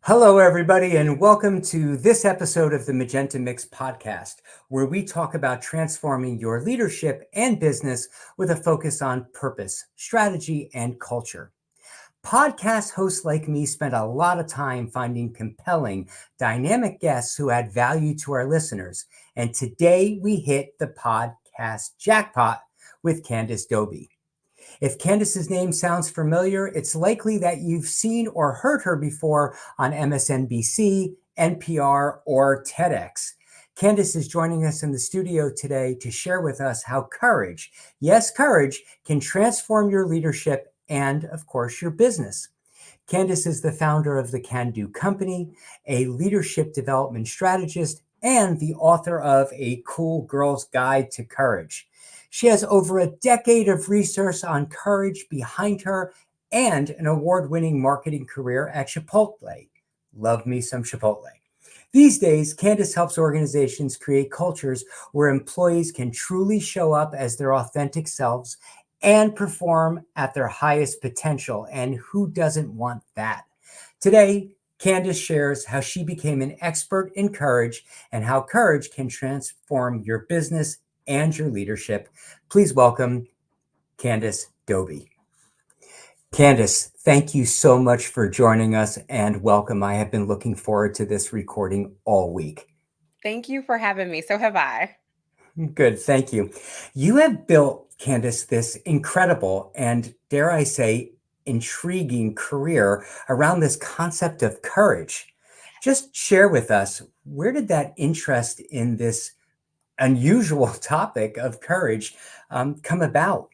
Hello, everybody, and welcome to this episode of the Magenta Mix Podcast, where we talk about transforming your leadership and business with a focus on purpose, strategy, and culture. Podcast hosts like me spend a lot of time finding compelling, dynamic guests who add value to our listeners. And today we hit the podcast jackpot with Candace Doby. If Candace's name sounds familiar, it's likely that you've seen or heard her before on MSNBC, NPR, or TEDx. Candace is joining us in the studio today to share with us how courage, yes, courage, can transform your leadership and, of course, your business. Candace is the founder of the Can Do Company, a leadership development strategist, and the author of A Cool Girl's Guide to Courage. She has over a decade of research on courage behind her and an award-winning marketing career at Chipotle. Love me some Chipotle. These days, Candace helps organizations create cultures where employees can truly show up as their authentic selves and perform at their highest potential. And who doesn't want that? Today, Candace shares how she became an expert in courage and how courage can transform your business and your leadership. Please welcome Candace Doby. Candace, thank you so much for joining us and welcome. I have been looking forward to this recording all week. Thank you for having me. So have I. Good, thank you. You have built, Candace, this incredible and, dare I say, intriguing career around this concept of courage. Just share with us, where did that interest in this unusual topic of courage come about?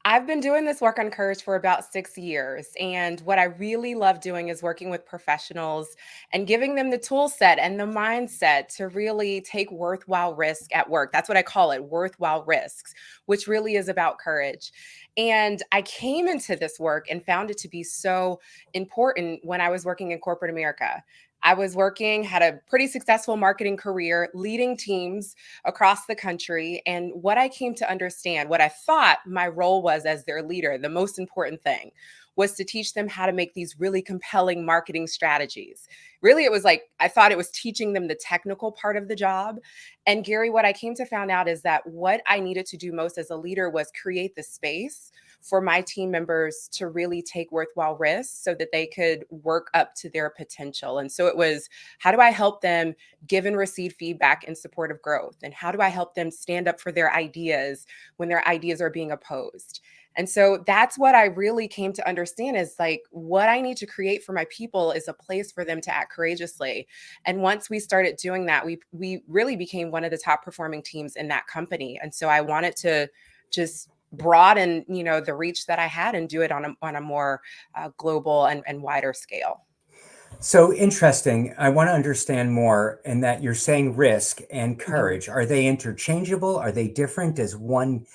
I've been doing this work on courage for about 6 years. And what I really love doing is working with professionals and giving them the tool set and the mindset to really take worthwhile risk at work. That's what I call it, worthwhile risks, which really is about courage. And I came into this work and found it to be so important when I was working in corporate America. I was working, had a pretty successful marketing career, leading teams across the country. And what I came to understand, what I thought my role was as their leader, the most important thing was to teach them how to make these really compelling marketing strategies. Really, it was like I thought it was teaching them the technical part of the job. And Gary, what I came to find out is that what I needed to do most as a leader was create the space for my team members to really take worthwhile risks so that they could work up to their potential. And so it was, how do I help them give and receive feedback in support of growth? And how do I help them stand up for their ideas when their ideas are being opposed? And so that's what I really came to understand is like what I need to create for my people is a place for them to act courageously. And once we started doing that, we really became one of the top performing teams in that company. And so I wanted to just broaden, the reach that I had and do it on a more global and wider scale. So interesting. I want to understand more in that you're saying risk and Mhm. courage. Are they interchangeable? Are they different? Does one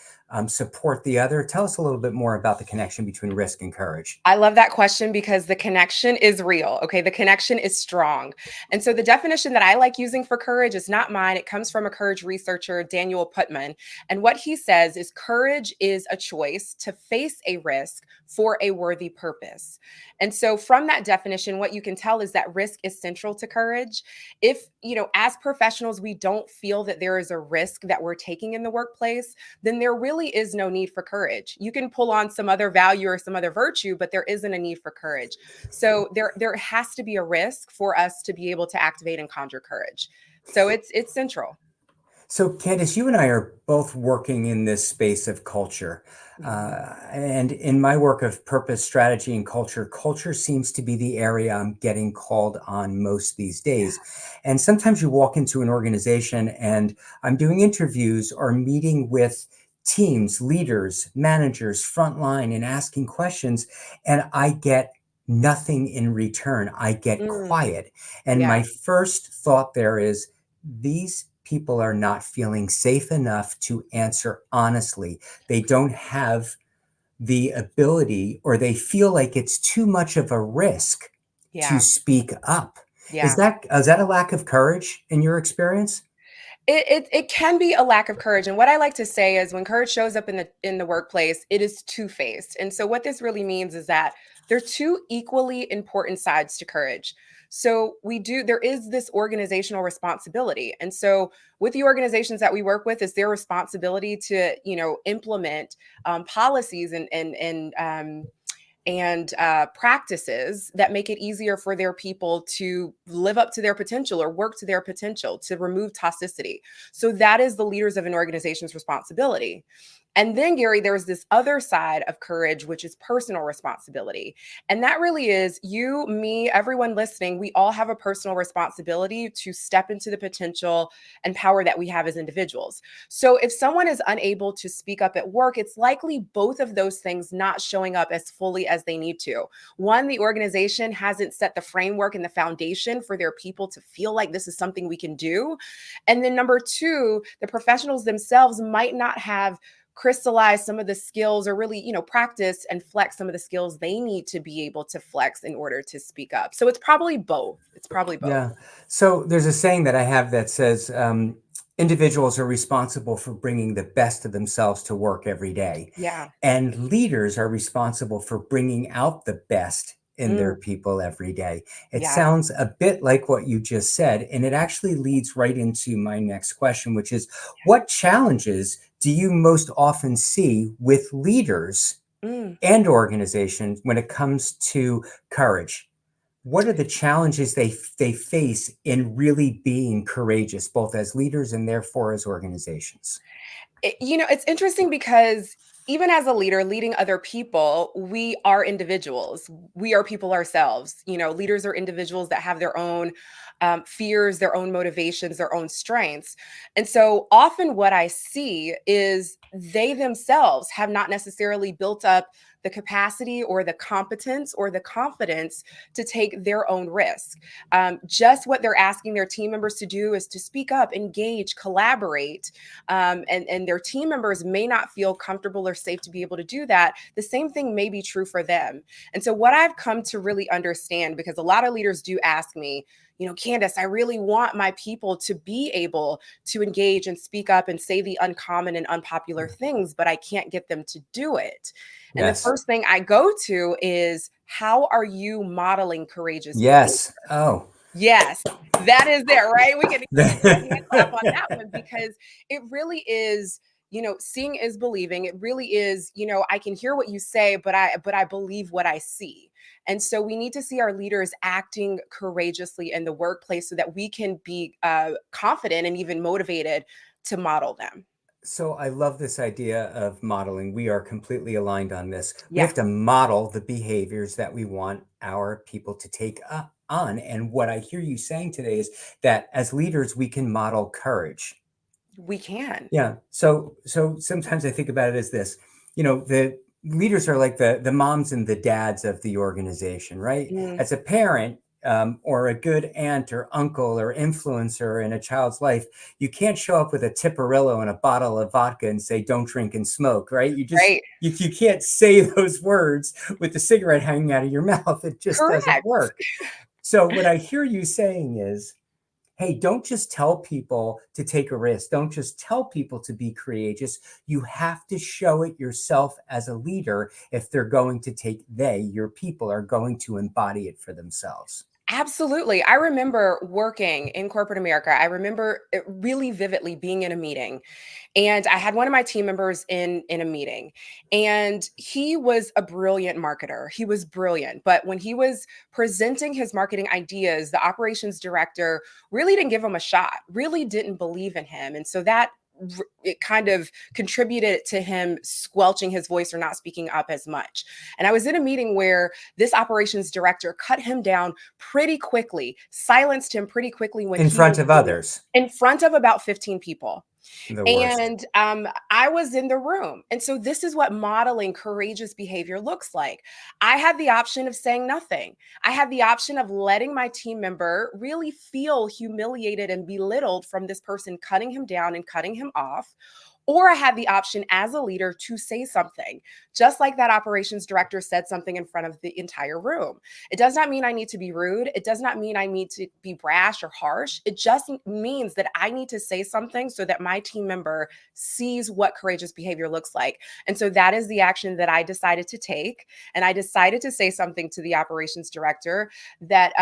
support the other? Tell us a little bit more about the connection between risk and courage. I love that question because the connection is real. Okay. The connection is strong. And so the definition that I like using for courage is not mine. It comes from a courage researcher, Daniel Putman. And what he says is courage is a choice to face a risk for a worthy purpose. And so from that definition, what you can tell is that risk is central to courage. If, as professionals, we don't feel that there is a risk that we're taking in the workplace, then there really is no need for courage. You can pull on some other value or some other virtue, but there isn't a need for courage. So there has to be a risk for us to be able to activate and conjure courage. So it's central. So, Candace, you and I are both working in this space of culture. Mhm. And in my work of purpose, strategy, and culture, culture seems to be the area I'm getting called on most these days. And sometimes you walk into an organization and I'm doing interviews or meeting with teams, leaders, managers, frontline, and asking questions, and I get nothing in return. I get Mm, quiet. And yeah. my first thought there is, these people are not feeling safe enough to answer honestly. They don't have the ability, or they feel like it's too much of a risk to Yeah. speak up. Is Yeah. that a lack of courage in your experience? It can be a lack of courage. And what I like to say is when courage shows up in the workplace, it is two-faced. And so what this really means is that They're two equally important sides to courage. So there is this organizational responsibility. And so with the organizations that we work with, it's their responsibility to, implement policies and practices that make it easier for their people to live up to their potential or work to their potential, to remove toxicity. So that is the leaders of an organization's responsibility. And then, Gary, there's this other side of courage, which is personal responsibility. And that really is you, me, everyone listening, we all have a personal responsibility to step into the potential and power that we have as individuals. So if someone is unable to speak up at work, it's likely both of those things not showing up as fully as they need to. One, the organization hasn't set the framework and the foundation for their people to feel like this is something we can do. And then number two, the professionals themselves might not have crystallize some of the skills or really, practice and flex some of the skills they need to be able to flex in order to speak up. So it's probably both. It's probably both. Yeah. So there's a saying that I have that says individuals are responsible for bringing the best of themselves to work every day. Yeah. And leaders are responsible for bringing out the best in their Mm, people every day. It yeah. sounds a bit like what you just said. And it actually leads right into my next question, which is what challenges do you most often see with leaders Mm. and organizations when it comes to courage? What are the challenges they face in really being courageous, both as leaders and therefore as organizations? It's interesting because even as a leader leading other people, we are individuals. We are people ourselves. Leaders are individuals that have their own fears, their own motivations, their own strengths. And so often what I see is they themselves have not necessarily built up the capacity or the competence or the confidence to take their own risk. Just what they're asking their team members to do is to speak up, engage, collaborate, and their team members may not feel comfortable or safe to be able to do that. The same thing may be true for them. And so what I've come to really understand, because a lot of leaders do ask me, Candace, I really want my people to be able to engage and speak up and say the uncommon and unpopular things, but I can't get them to do it. And the Yes. first thing I go to is, how are you modeling courageous behavior? Yes. Oh. Yes, that is there, right? We can get a hand clap on that one, because it really is, seeing is believing. It really is, I can hear what you say, but I believe what I see. And so we need to see our leaders acting courageously in the workplace so that we can be confident and even motivated to model them. So I love this idea of modeling. We are completely aligned on this. We Yeah, have to model the behaviors that we want our people to take on. And what I hear you saying today is that as leaders, we can model courage. we can. Yeah. So sometimes I think about it as this, the leaders are like the moms and the dads of the organization, right? Mm, As a parent, or a good aunt or uncle or influencer in a child's life, you can't show up with a Tipperillo and a bottle of vodka and say, don't drink and smoke, right? right. You can't say those words with the cigarette hanging out of your mouth. It just doesn't Correct. work. So what I hear you saying is, hey, don't just tell people to take a risk. Don't just tell people to be courageous. You have to show it yourself as a leader if they're going to your people are going to embody it for themselves. Absolutely. I remember working in corporate America. I remember it really vividly being in a meeting, and I had one of my team members in a meeting, and he was a brilliant marketer. He was brilliant, but when he was presenting his marketing ideas, the operations director really didn't give him a shot, really didn't believe in him. And so it kind of contributed to him squelching his voice or not speaking up as much. And I was in a meeting where this operations director cut him down pretty quickly, silenced him pretty quickly when In he front was of doing, others, in front of about 15 people. the worst. And I was in the room. And so this is what modeling courageous behavior looks like. I had the option of saying nothing. I had the option of letting my team member really feel humiliated and belittled from this person cutting him down and cutting him off. Or I had the option as a leader to say something, just like that operations director said something in front of the entire room. It does not mean I need to be rude. It does not mean I need to be brash or harsh. It just means that I need to say something so that my team member sees what courageous behavior looks like. And so that is the action that I decided to take. And I decided to say something to the operations director that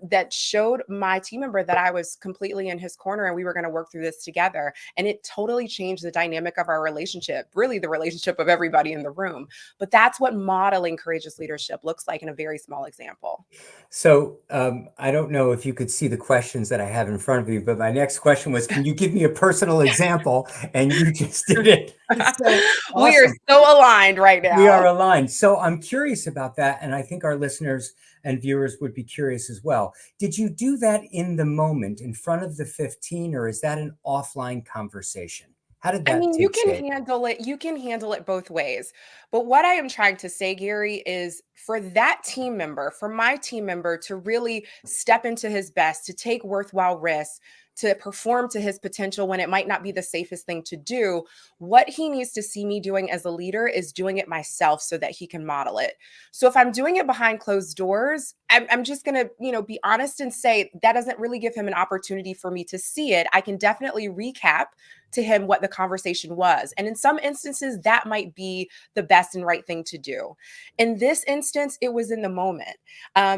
that showed my team member that I was completely in his corner and we were going to work through this together. And it totally changed the dynamic of our relationship, really the relationship of everybody in the room. But that's what modeling courageous leadership looks like in a very small example. So I don't know if you could see the questions that I have in front of you, but my next question was, can you give me a personal example? And you just did it. So We are awesome. so aligned right We are now. aligned. So I'm curious about that. And I think our listeners and viewers would be curious as well. Did you do that in the moment in front of the 15, or is that an offline conversation? How did I that mean, you take can shape? handle it. You can handle it both ways. But what I am trying to say, Gary, is for that team member, for my team member to really step into his best, to take worthwhile risks, to perform to his potential when it might not be the safest thing to do, what he needs to see me doing as a leader is doing it myself so that he can model it. So if I'm doing it behind closed doors, I'm just going to, be honest and say that doesn't really give him an opportunity for me to see it. I can definitely recap to him what the conversation was. And in some instances, that might be the best and right thing to do. In this instance, it was in the moment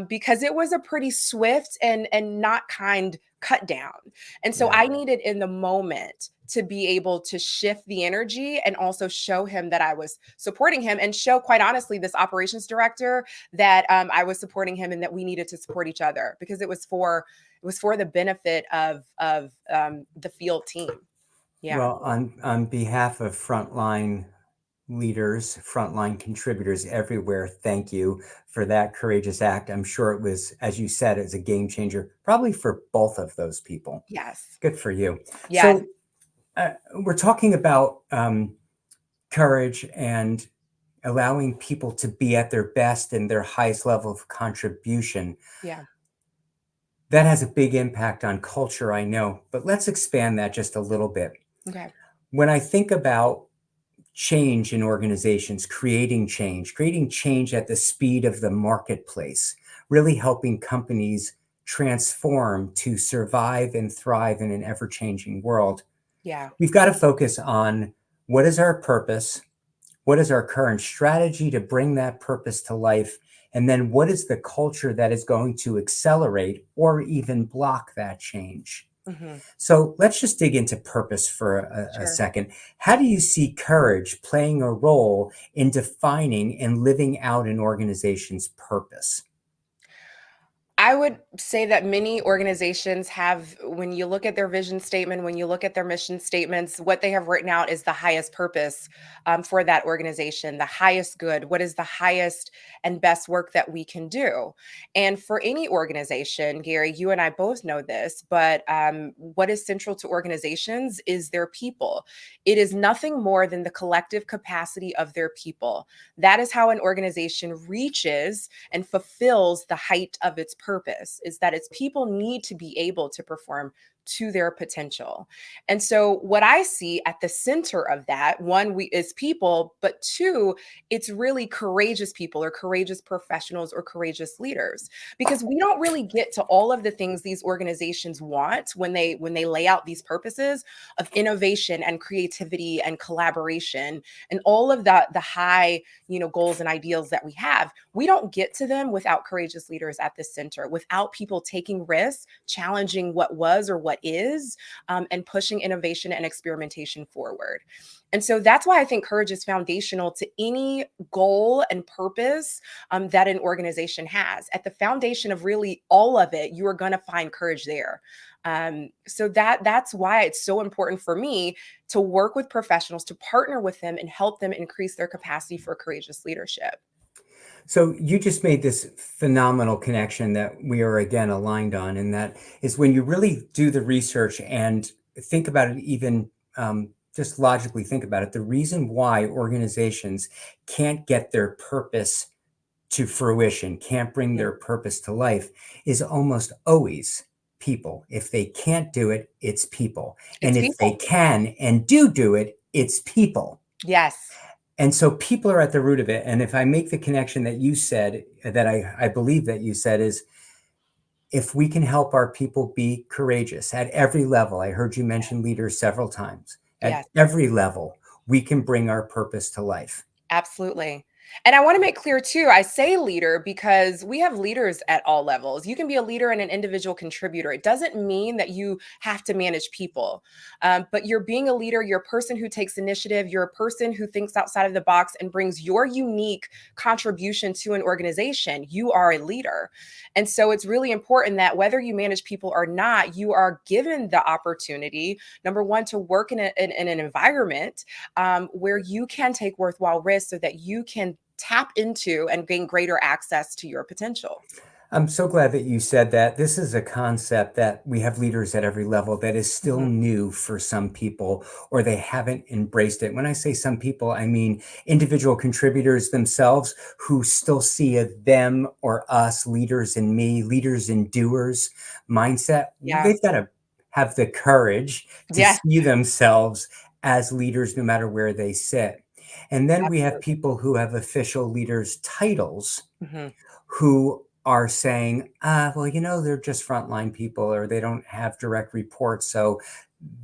because it was a pretty swift and not kind cut down. And so Yeah. I needed in the moment to be able to shift the energy and also show him that I was supporting him and show, quite honestly, this operations director that I was supporting him and that we needed to support each other because it was for the benefit of the field team. Yeah. Well, on behalf of frontline leaders, frontline contributors everywhere, thank you for that courageous act. I'm sure it was, as you said, it's a game changer, probably for both of those people. Yes. Good for you. Yes. So we're talking about courage and allowing people to be at their best and their highest level of contribution. Yeah. That has a big impact on culture, I know, but let's expand that just a little bit. Okay. When I think about change in organizations, creating change at the speed of the marketplace, really helping companies transform to survive and thrive in an ever changing world. Yeah. We've got to focus on what is our purpose? What is our current strategy to bring that purpose to life? And then what is the culture that is going to accelerate or even block that change? Hmm. So let's just dig into purpose for a Sure. second. How do you see courage playing a role in defining and living out an organization's purpose? I would say that many organizations have, when you look at their vision statement, when you look at their mission statements, what they have written out is the highest purpose for that organization, the highest good, what is the highest and best work that we can do. And for any organization, Gary, you and I both know this, but what is central to organizations is their people. It is nothing more than the collective capacity of their people. That is how an organization reaches and fulfills the height of its purpose, is that its people need to be able to perform to their potential. And so what I see at the center of that, one, we is people, but two, it's really courageous people or courageous professionals or courageous leaders, because we don't really get to all of the things these organizations want when they lay out these purposes of innovation and creativity and collaboration and all of the high goals and ideals that we have. We don't get to them without courageous leaders at the center, without people taking risks, challenging what was or what is, and pushing innovation and experimentation forward. And so that's why I think courage is foundational to any goal and purpose that an organization has. At the foundation of really all of it, you are going to find courage there. So that's why it's so important for me to work with professionals, to partner with them and help them increase their capacity for courageous leadership. So you just made this phenomenal connection that we are again aligned on, and that is when you really do the research and think about it, even just logically think about it, the reason why organizations can't get their purpose to fruition, can't bring Yeah. their purpose to life, is almost always people. If they can't do it, it's people. And It's if they people. can and do it, it's people. Yes. And so people are at the root of it. And if I make the connection that you said, that I believe that you said, is if we can help our people be courageous at every level, I heard you mention leaders several times, at Yes. every level, we can bring our purpose to life. Absolutely. And I want to make clear too, I say leader because we have leaders at all levels. You can be a leader and an individual contributor. It doesn't mean that you have to manage people, but you're being a leader. You're a person who takes initiative. You're a person who thinks outside of the box and brings your unique contribution to an organization. You are a leader. And so it's really important that whether you manage people or not, you are given the opportunity, number one, to work in an environment where you can take worthwhile risks so that you can tap into and gain greater access to your potential. I'm so glad that you said that. This is a concept that we have leaders at every level that is still Mhm. new for some people, or they haven't embraced it. When I say some people, I mean individual contributors themselves who still see a them or us, leaders in me, leaders in doers mindset. Yeah. They've got to have the courage to Yeah. see themselves as leaders no matter where they sit. And then we have Absolutely. people who have official leaders titles Mhm. who are saying, well, they're just frontline people or they don't have direct reports. So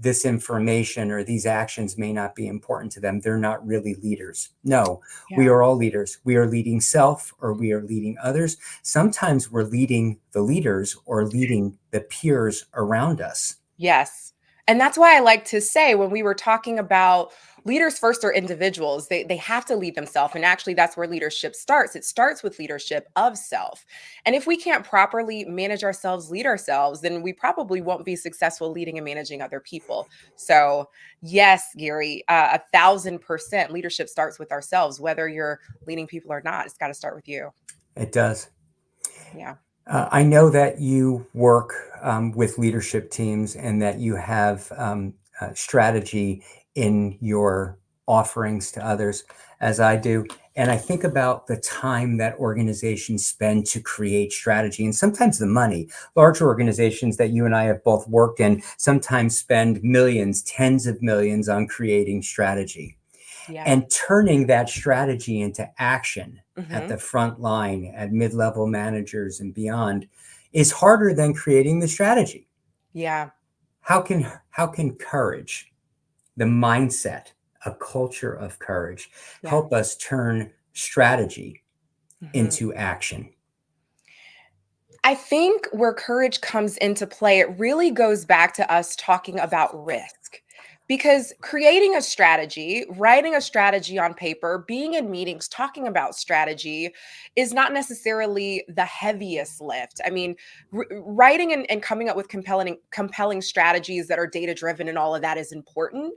this information or these actions may not be important to them. They're not really leaders. No, we Yeah. are all leaders. We are leading self or we are leading others. Sometimes we're leading the leaders or leading the peers around us. Yes. And that's why I like to say when we were talking about leaders first are individuals, they have to lead themselves. And actually, that's where leadership starts. It starts with leadership of self. And if we can't properly manage ourselves, lead ourselves, then we probably won't be successful leading and managing other people. So, yes, Gary, 1,000% leadership starts with ourselves, whether you're leading people or not. It's got to start with you. It does. Yeah. I know that you work with leadership teams and that you have strategy in your offerings to others, as I do. And I think about the time that organizations spend to create strategy and sometimes the money. Large organizations that you and I have both worked in sometimes spend millions, tens of millions on creating strategy Yeah. and turning that strategy into action at Hmm. the front line, at mid-level managers and beyond, is harder than creating the strategy. Yeah. How can courage, the mindset, a culture of courage, Yeah. help us turn strategy Hmm. into action? I think where courage comes into play, it really goes back to us talking about risk. Because creating a strategy, writing a strategy on paper, being in meetings, talking about strategy is not necessarily the heaviest lift. I mean, writing and coming up with compelling strategies that are data driven and all of that is important.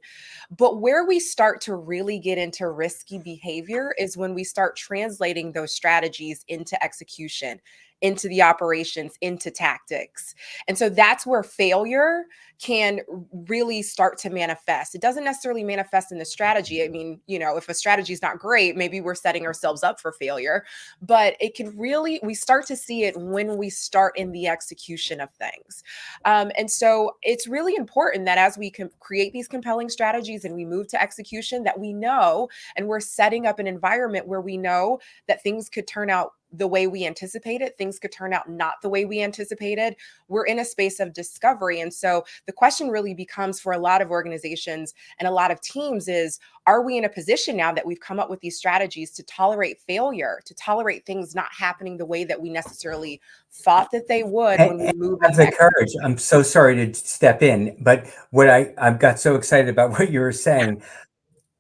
But where we start to really get into risky behavior is when we start translating those strategies into execution, into the operations, into tactics. And so that's where failure can really start to manifest. It doesn't necessarily manifest in the strategy. I mean, if a strategy is not great, maybe we're setting ourselves up for failure, but it can really, we start to see it when we start in the execution of things. And so it's really important that as we can create these compelling strategies and we move to execution, that we know and we're setting up an environment where we know that things could turn out the way we anticipated, things could turn out not the way we anticipated. We're in a space of discovery. And so the question really becomes for a lot of organizations and a lot of teams is, are we in a position now that we've come up with these strategies to tolerate failure, to tolerate things not happening the way that we necessarily thought that they would And, when we and move have into the execution? courage. I'm so sorry to step in, but what I've got so excited about what you were saying,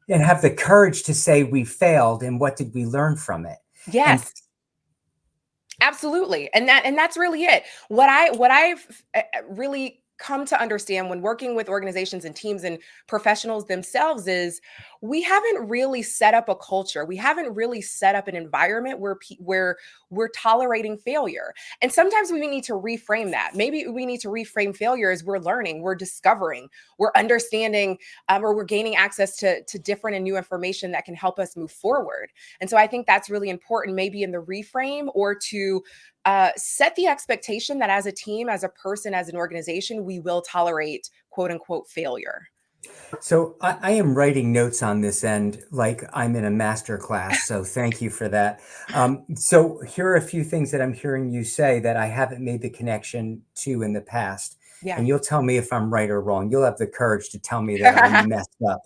and have the courage to say we failed and what did we learn from it. And Yes. Absolutely. And that's really it. What I've really come to understand when working with organizations and teams and professionals themselves is we haven't really set up a culture. We haven't really set up an environment where we're tolerating failure. And sometimes we need to reframe that. Maybe we need to reframe failure as we're learning, we're discovering, we're understanding, or we're gaining access to different and new information that can help us move forward. And so I think that's really important, maybe in the reframe or to set the expectation that as a team, as a person, as an organization, we will tolerate quote unquote failure. So I am writing notes on this end like I'm in a master class. So thank you for that. So here are a few things that I'm hearing you say that I haven't made the connection to in the past. Yeah. And you'll tell me if I'm right or wrong. You'll have the courage to tell me that I messed up.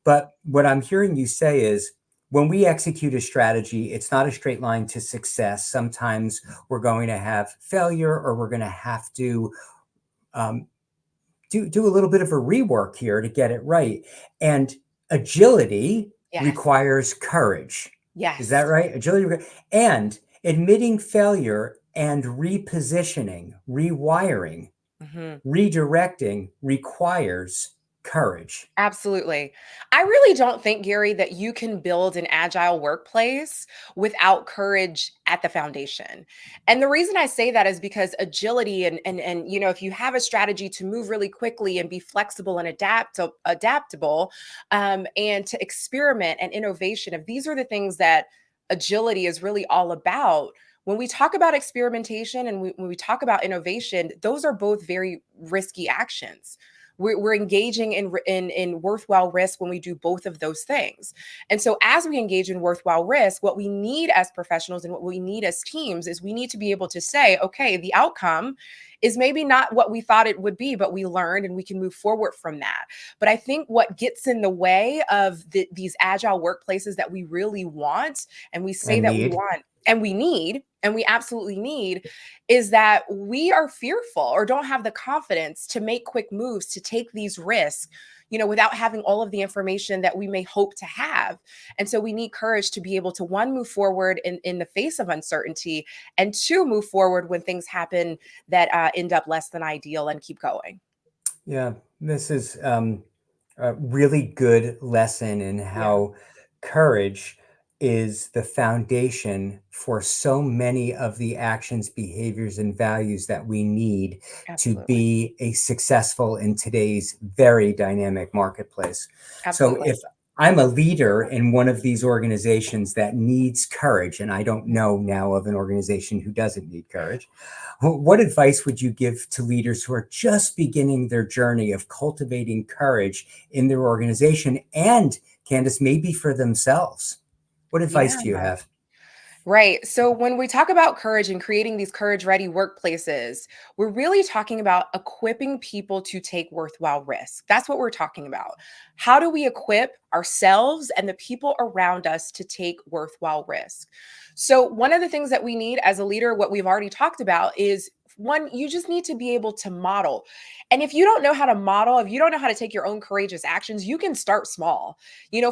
But what I'm hearing you say is when we execute a strategy, it's not a straight line to success. Sometimes we're going to have failure or we're going to have to um, do a little bit of a rework here to get it right. And agility Yes. requires courage. Is that Yes. right? And admitting failure and repositioning, rewiring, Mhm. redirecting requires courage. Absolutely. I really don't think, Gary, that you can build an agile workplace without courage at the foundation. And the reason I say that is because agility and if you have a strategy to move really quickly and be flexible and adaptable, and to experiment and innovation, if these are the things that agility is really all about. When we talk about experimentation and when we talk about innovation, those are both very risky actions. We're engaging in worthwhile risk when we do both of those things. And so as we engage in worthwhile risk, what we need as professionals and what we need as teams is we need to be able to say, okay, the outcome is maybe not what we thought it would be, but we learned and we can move forward from that. But I think what gets in the way of these agile workplaces that we really want and we say And that we need. want and we need and we absolutely need is that we are fearful or don't have the confidence to make quick moves, to take these risks, without having all of the information that we may hope to have. And so we need courage to be able to, one, move forward in the face of uncertainty, and two, move forward when things happen that end up less than ideal and keep going. Yeah, this is a really good lesson in Yeah, how courage is the foundation for so many of the actions, behaviors, and values that we need to absolutely. be a successful in today's very dynamic marketplace. So Absolutely. if I'm a leader in one of these organizations that needs courage, and I don't know now of an organization who doesn't need courage, what advice would you give to leaders who are just beginning their journey of cultivating courage in their organization and, Candace, maybe for themselves? What advice Yeah. do you have? Right. So when we talk about courage and creating these courage ready workplaces, we're really talking about equipping people to take worthwhile risks. That's what we're talking about. How do we equip ourselves and the people around us to take worthwhile risks? So, one of the things that we need as a leader, what we've already talked about, is one, you just need to be able to model. And if you don't know how to model, if you don't know how to take your own courageous actions, you can start small.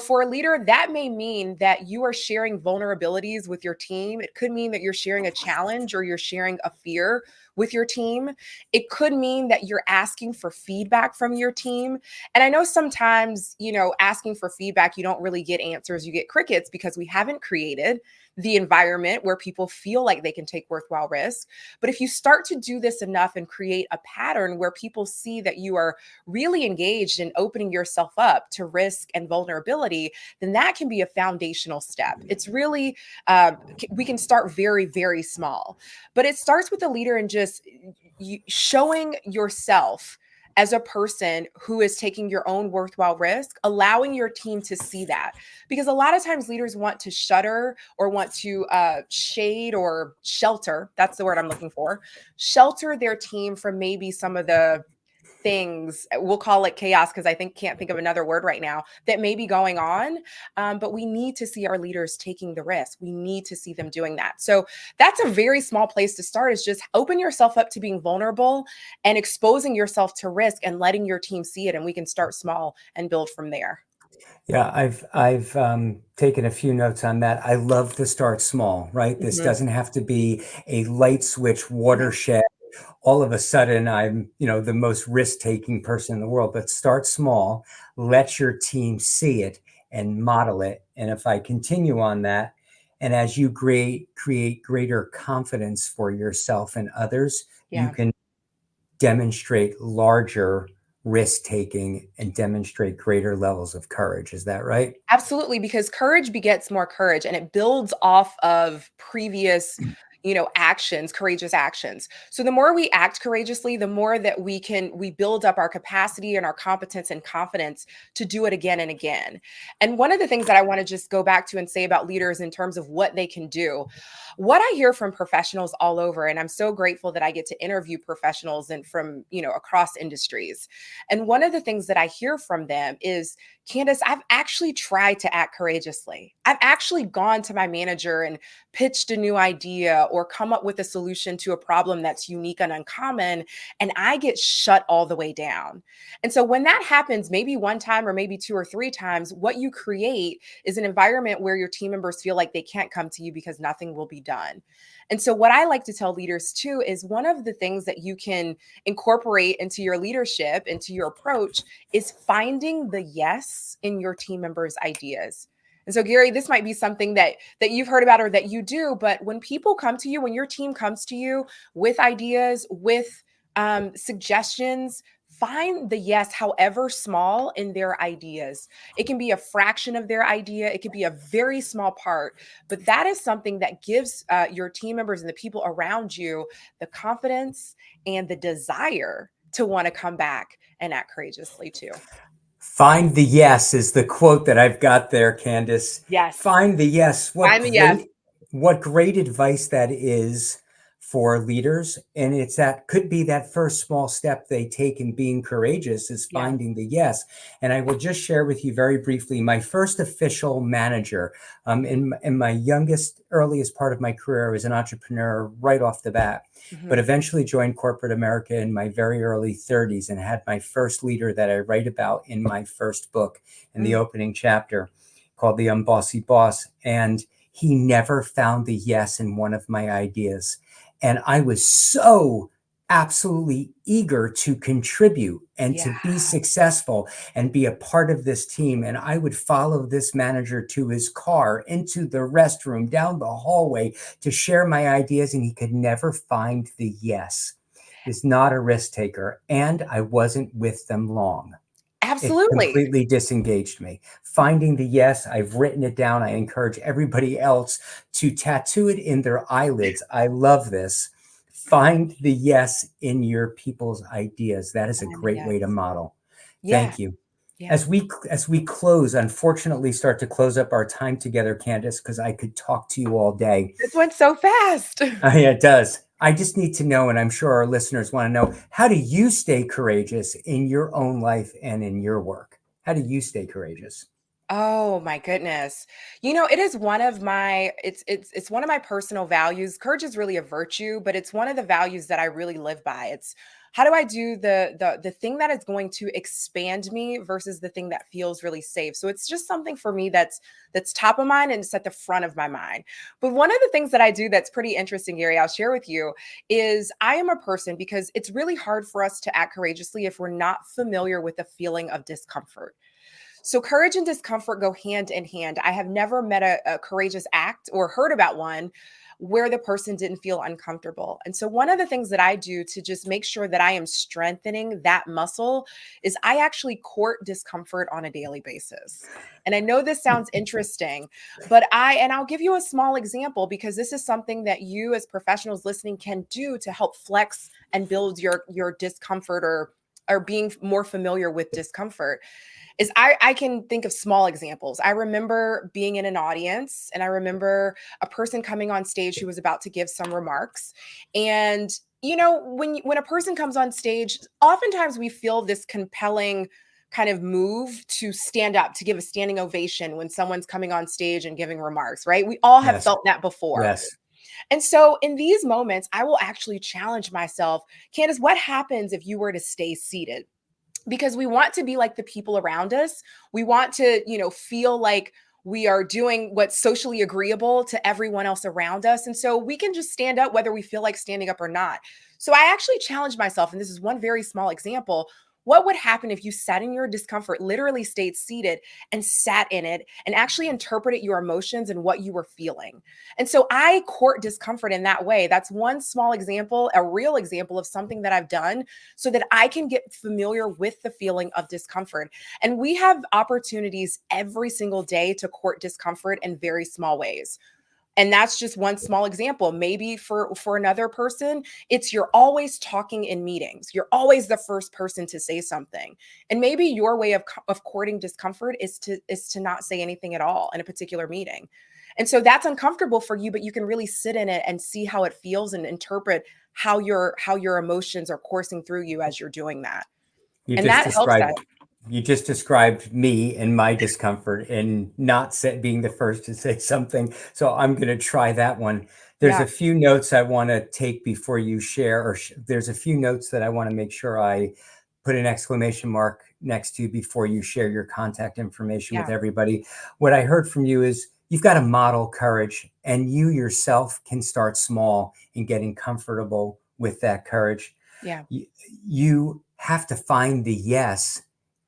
For a leader, that may mean that you are sharing vulnerabilities with your team. It could mean that you're sharing a challenge or you're sharing a fear with your team. It could mean that you're asking for feedback from your team. And I know sometimes, asking for feedback, you don't really get answers, you get crickets because we haven't created the environment where people feel like they can take worthwhile risks. But if you start to do this enough and create a pattern where people see that you are really engaged in opening yourself up to risk and vulnerability, then that can be a foundational step. It's really, we can start very, very small, but it starts with the leader and just showing yourself as a person who is taking your own worthwhile risk, allowing your team to see that. Because a lot of times leaders want to shutter or want to shade or shelter, that's the word I'm looking for, shelter their team from maybe some of the things, we'll call it chaos because can't think of another word right now, that may be going on. But we need to see our leaders taking the risk. We need to see them doing that. So that's a very small place to start, is just open yourself up to being vulnerable and exposing yourself to risk and letting your team see it. And we can start small and build from there. Yeah, I've taken a few notes on that. I love to start small, right? This Mhm. doesn't have to be a light switch No. watershed. All of a sudden, I'm, the most risk-taking person in the world. But start small, let your team see it and model it. And if I continue on that, and as you create greater confidence for yourself and others, you Yeah. can demonstrate larger risk taking and demonstrate greater levels of courage. Is that right? Absolutely, because courage begets more courage and it builds off of previous, actions, courageous actions. So the more we act courageously, the more that we build up our capacity and our competence and confidence to do it again and again. And one of the things that I want to just go back to and say about leaders in terms of what they can do, what I hear from professionals all over, and I'm so grateful that I get to interview professionals and from, across industries. And one of the things that I hear from them is, Candace, I've actually tried to act courageously. I've actually gone to my manager and pitched a new idea or come up with a solution to a problem that's unique and uncommon, and I get shut all the way down. And so when that happens, maybe one time or maybe two or three times, what you create is an environment where your team members feel like they can't come to you because nothing will be done. And so what I like to tell leaders too is one of the things that you can incorporate into your leadership, into your approach, is finding the yes in your team members' ideas. And so, Gary, this might be something that you've heard about or that you do, but when people come to you, when your team comes to you with ideas, with suggestions, find the yes, however small, in their ideas. It can be a fraction of their idea. It could be a very small part, but that is something that gives your team members and the people around you the confidence and the desire to want to come back and act courageously too. Find the yes is the quote that I've got there, Candace. Yes. Find the yes. Find the yes. What great advice that is for leaders. And it's that could be that first small step they take in being courageous is Yeah. finding the yes. And I will just share with you very briefly, my first official manager in my earliest part of my career, I was an entrepreneur right off the bat. But eventually joined corporate America in my very early 30s and had my first leader that I write about in my first book in the opening chapter called The Unbossy Boss. And he never found the yes in one of my ideas. And I was so absolutely eager to contribute and to be successful and be a part of this team. And I would follow this manager to his car, into the restroom, down the hallway to share my ideas. And he could never find the yes. He's not a risk taker. And I wasn't with them long. It Absolutely. completely disengaged me. Finding the yes, I've written it down. I encourage everybody else to tattoo it in their eyelids. I love this. Find the yes in your people's ideas. That is a great way to model. Thank you. Yeah. As we close, unfortunately, start to close up our time together, Candace, because I could talk to you all day. This went so fast. Yeah, it does. I just need to know, and I'm sure our listeners want to know, how do you stay courageous in your own life and in your work? How do you stay courageous? Oh my goodness. It is one of my it's one of my personal values. Courage is really a virtue, but it's one of the values that I really live by. It's how do I do the thing that is going to expand me versus the thing that feels really safe. So it's just something for me that's top of mind and it's at the front of my mind. But one of the things that I do that's pretty interesting, Gary, I'll share with you is I am a person because it's really hard for us to act courageously if we're not familiar with the feeling of discomfort. So courage and discomfort go hand in hand. I have never met a courageous act or heard about one where the person didn't feel uncomfortable. And so one of the things that I do to just make sure that I am strengthening that muscle is I actually court discomfort on a daily basis. And I know this sounds interesting, but I'll give you a small example because this is something that you as professionals listening can do to help flex and build your discomfort or being more familiar with discomfort is I can think of small examples. I remember being in an audience and I remember a person coming on stage who was about to give some remarks. And when a person comes on stage, oftentimes we feel this compelling kind of move to stand up, to give a standing ovation when someone's coming on stage and giving remarks, right? We all have Yes. felt that before. Yes. And so in these moments, I will actually challenge myself, Candace, what happens if you were to stay seated? Because we want to be like the people around us. We want to, feel like we are doing what's socially agreeable to everyone else around us. And so we can just stand up whether we feel like standing up or not. So I actually challenged myself, and this is one very small example. What would happen if you sat in your discomfort, literally stayed seated and sat in it and actually interpreted your emotions and what you were feeling? And so I court discomfort in that way. That's one small example, a real example of something that I've done so that I can get familiar with the feeling of discomfort. And we have opportunities every single day to court discomfort in very small ways. And that's just one small example. Maybe for another person, it's you're always talking in meetings. You're always the first person to say something. And maybe your way of courting discomfort is to not say anything at all in a particular meeting. And so that's uncomfortable for you, but you can really sit in it and see how it feels and interpret how your emotions are coursing through you as you're doing that. You And just that helps described us. you just described me and my discomfort in not being the first to say something. So I'm going to try that one. There's Yeah, a few notes I want to take before you share, or there's a few notes that I want to make sure I put an exclamation mark next to before you share your contact information with yeah, everybody. What I heard from you is you've got to model courage, and you yourself can start small in getting comfortable with that courage. yeah. You have to find the yes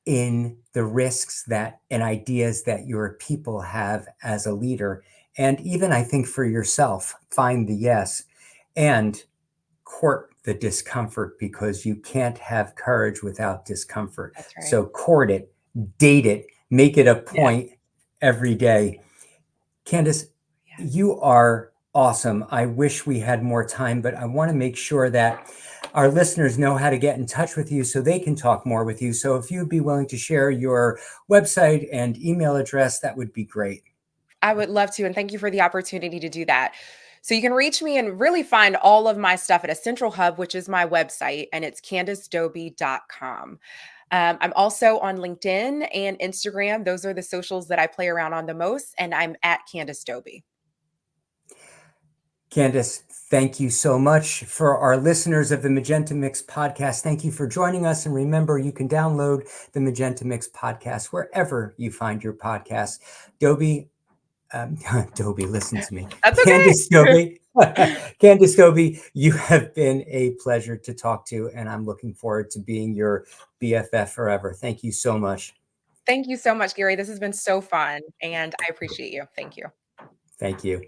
in the risks that and ideas that your people have as a leader. And even I think for yourself, find the yes and court the discomfort, because you can't have courage without discomfort. That's right. So court it, date it, make it a Yeah, point every day. Candace, yeah. you are awesome. I wish we had more time, but I want to make sure that our listeners know how to get in touch with you so they can talk more with you. So if you'd be willing to share your website and email address, that would be great. I would love to, and thank you for the opportunity to do that. So you can reach me and really find all of my stuff at a central hub, which is my website, and it's candacedoby.com. I'm also on LinkedIn and Instagram. Those are the socials that I play around on the most, and I'm at Candace Doby. Candace, thank you so much. For our listeners of the Magenta Mix podcast, thank you for joining us. And remember, you can download the Magenta Mix podcast wherever you find your podcasts. Doby, Doby, listen to me. That's Candace okay. Doby, Candace Doby, you have been a pleasure to talk to, and I'm looking forward to being your BFF forever. Thank you so much. Thank you so much, Gary. This has been so fun, and I appreciate you. Thank you. Thank you.